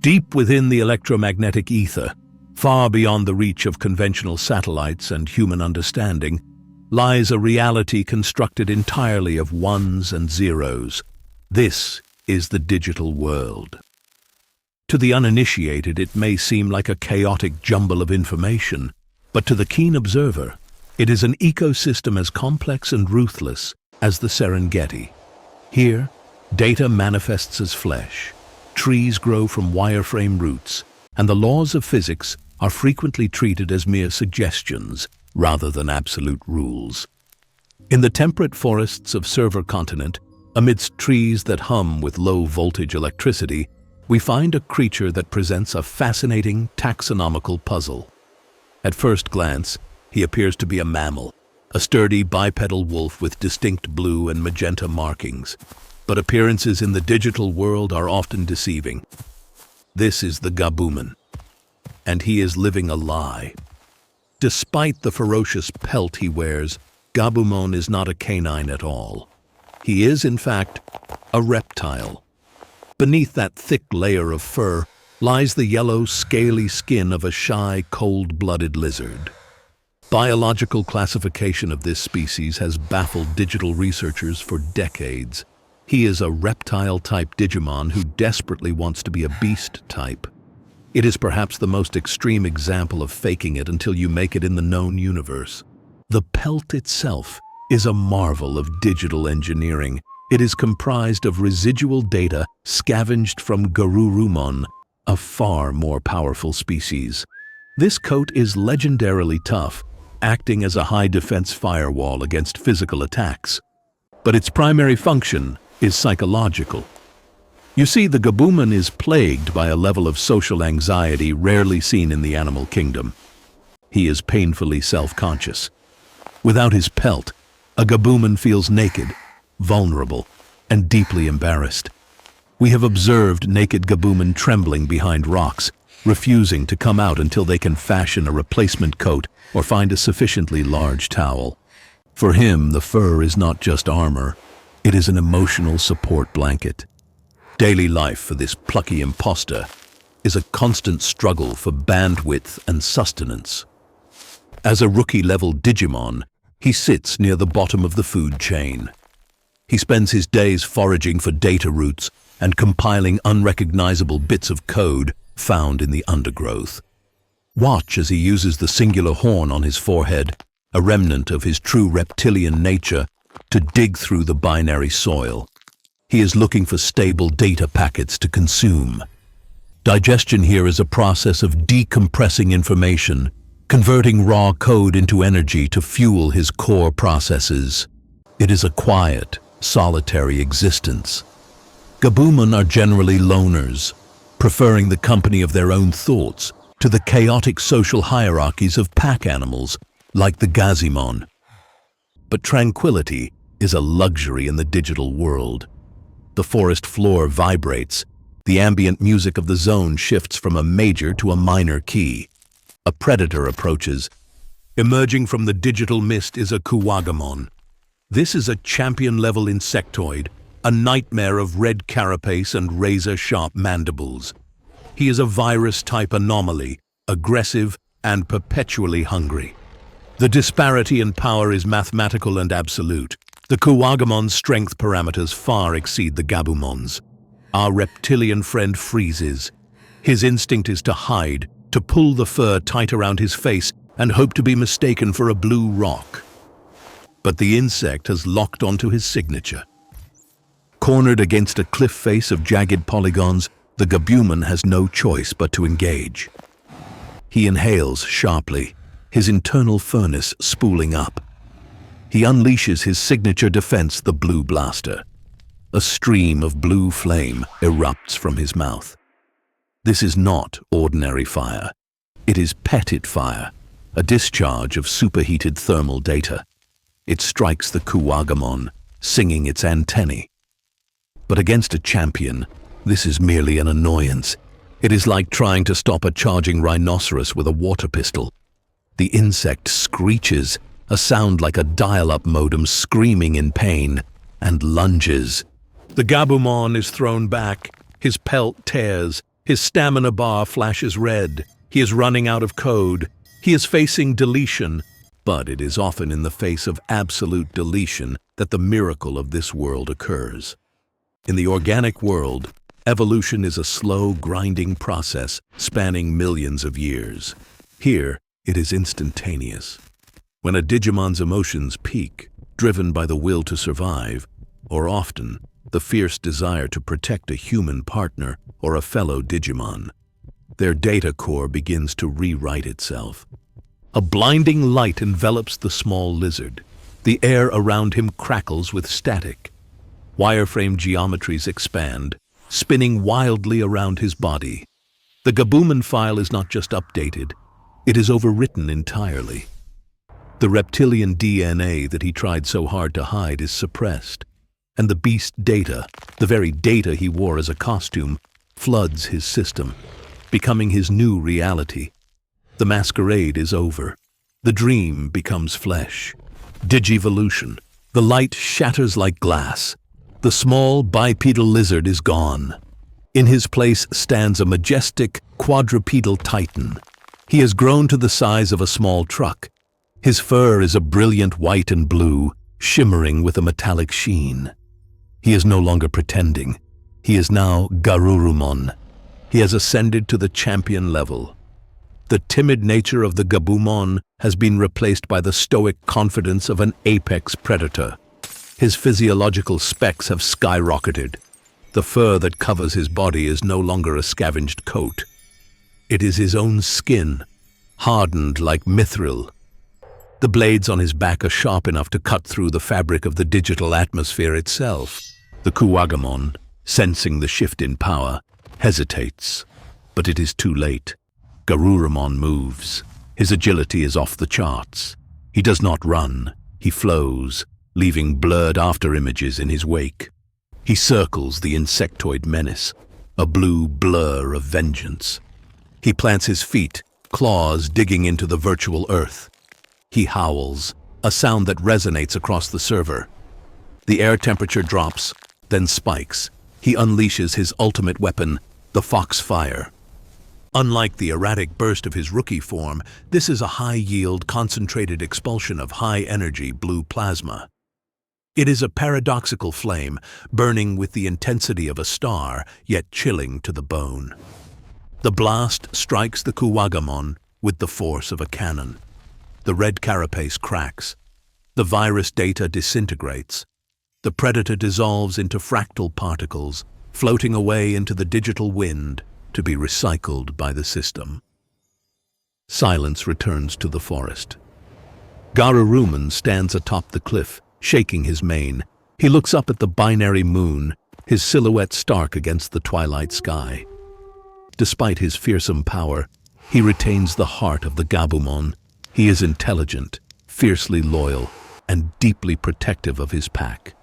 Deep within the electromagnetic ether, far beyond the reach of conventional satellites and human understanding, lies a reality constructed entirely of ones and zeros. This is the digital world. To the uninitiated, it may seem like a chaotic jumble of information, but to the keen observer, it is an ecosystem as complex and ruthless as the Serengeti. Here, data manifests as flesh, trees grow from wireframe roots, and the laws of physics are frequently treated as mere suggestions rather than absolute rules. In the temperate forests of Server Continent, amidst trees that hum with low-voltage electricity, we find a creature that presents a fascinating taxonomical puzzle. At first glance, he appears to be a mammal, a sturdy bipedal wolf with distinct blue and magenta markings. But appearances in the digital world are often deceiving. This is the Gabumon, and he is living a lie. Despite the ferocious pelt he wears, Gabumon is not a canine at all. He is, in fact, a reptile. Beneath that thick layer of fur lies the yellow, scaly skin of a shy, cold-blooded lizard. Biological classification of this species has baffled digital researchers for decades. He is a reptile-type Digimon who desperately wants to be a beast type. It is perhaps the most extreme example of faking it until you make it in the known universe. The pelt itself is a marvel of digital engineering. It is comprised of residual data scavenged from Garurumon, a far more powerful species. This coat is legendarily tough, acting as a high defense firewall against physical attacks. But its primary function is psychological. You see, the Gabumon is plagued by a level of social anxiety rarely seen in the animal kingdom. He is painfully self-conscious. Without his pelt, a Gabumon feels naked, vulnerable, and deeply embarrassed. We have observed naked Gabumon trembling behind rocks, refusing to come out until they can fashion a replacement coat or find a sufficiently large towel. For him, the fur is not just armor. It is an emotional support blanket. Daily life for this plucky imposter is a constant struggle for bandwidth and sustenance. As a rookie-level Digimon, he sits near the bottom of the food chain. He spends his days foraging for data routes and compiling unrecognizable bits of code found in the undergrowth. Watch as he uses the singular horn on his forehead, a remnant of his true reptilian nature, to dig through the binary soil. He is looking for stable data packets to consume. Digestion here is a process of decompressing information, converting raw code into energy to fuel his core processes. It is a quiet, solitary existence. Gabumon are generally loners, preferring the company of their own thoughts to the chaotic social hierarchies of pack animals like the Gazimon. But tranquility is a luxury in the digital world. The forest floor vibrates. The ambient music of the zone shifts from a major to a minor key. A predator approaches. Emerging from the digital mist is a Kuwagamon. This is a champion-level insectoid, a nightmare of red carapace and razor-sharp mandibles. He is a virus-type anomaly, aggressive and perpetually hungry. The disparity in power is mathematical and absolute. The Kuwagamon's strength parameters far exceed the Gabumon's. Our reptilian friend freezes. His instinct is to hide, to pull the fur tight around his face and hope to be mistaken for a blue rock. But the insect has locked onto his signature. Cornered against a cliff face of jagged polygons, the Gabumon has no choice but to engage. He inhales sharply, his internal furnace spooling up. He unleashes his signature defense, the Blue Blaster. A stream of blue flame erupts from his mouth. This is not ordinary fire. It is petit fire, a discharge of superheated thermal data. It strikes the Kuwagamon, singing its antennae. But against a champion, this is merely an annoyance. It is like trying to stop a charging rhinoceros with a water pistol. The insect screeches, a sound like a dial-up modem screaming in pain, and lunges. The Gabumon is thrown back, his pelt tears, His stamina bar flashes red. He is running out of code. He is facing deletion. But it is often in the face of absolute deletion that the miracle of this world occurs. In the organic world, evolution is a slow, grinding process spanning millions of years. Here, it is instantaneous. When a Digimon's emotions peak, driven by the will to survive, or often the fierce desire to protect a human partner or a fellow Digimon, their data core begins to rewrite itself. A blinding light envelops the small lizard. The air around him crackles with static. Wireframe geometries expand, spinning wildly around his body. The Gabumon file is not just updated, it is overwritten entirely. The reptilian DNA that he tried so hard to hide is suppressed, and the beast data, the very data he wore as a costume, floods his system, becoming his new reality. The masquerade is over. The dream becomes flesh. Digivolution. The light shatters like glass. The small bipedal lizard is gone. In his place stands a majestic quadrupedal titan. He has grown to the size of a small truck. His fur is a brilliant white and blue, shimmering with a metallic sheen. He is no longer pretending. He is now Garurumon. He has ascended to the champion level. The timid nature of the Gabumon has been replaced by the stoic confidence of an apex predator. His physiological specs have skyrocketed. The fur that covers his body is no longer a scavenged coat. It is his own skin, hardened like mithril. The blades on his back are sharp enough to cut through the fabric of the digital atmosphere itself. The Kuwagamon, sensing the shift in power, hesitates. But it is too late. Garurumon moves. His agility is off the charts. He does not run. He flows, leaving blurred after-images in his wake. He circles the insectoid menace, a blue blur of vengeance. He plants his feet, claws digging into the virtual earth. He howls, a sound that resonates across the server. The air temperature drops, then spikes. He unleashes his ultimate weapon, the foxfire. Unlike the erratic burst of his rookie form, this is a high-yield, concentrated expulsion of high-energy blue plasma. It is a paradoxical flame, burning with the intensity of a star, yet chilling to the bone. The blast strikes the Kuwagamon with the force of a cannon. The red carapace cracks. The virus data disintegrates. The predator dissolves into fractal particles, floating away into the digital wind to be recycled by the system. Silence returns to the forest. Garurumon stands atop the cliff, shaking his mane. He looks up at the binary moon, his silhouette stark against the twilight sky. Despite his fearsome power, he retains the heart of the Gabumon. He is intelligent, fiercely loyal, and deeply protective of his pack.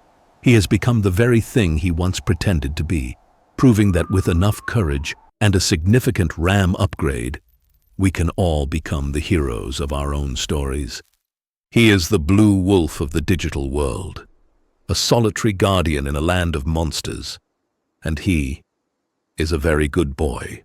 He has become the very thing he once pretended to be, proving that with enough courage and a significant RAM upgrade, we can all become the heroes of our own stories. He is the blue wolf of the digital world, a solitary guardian in a land of monsters, and he is a very good boy.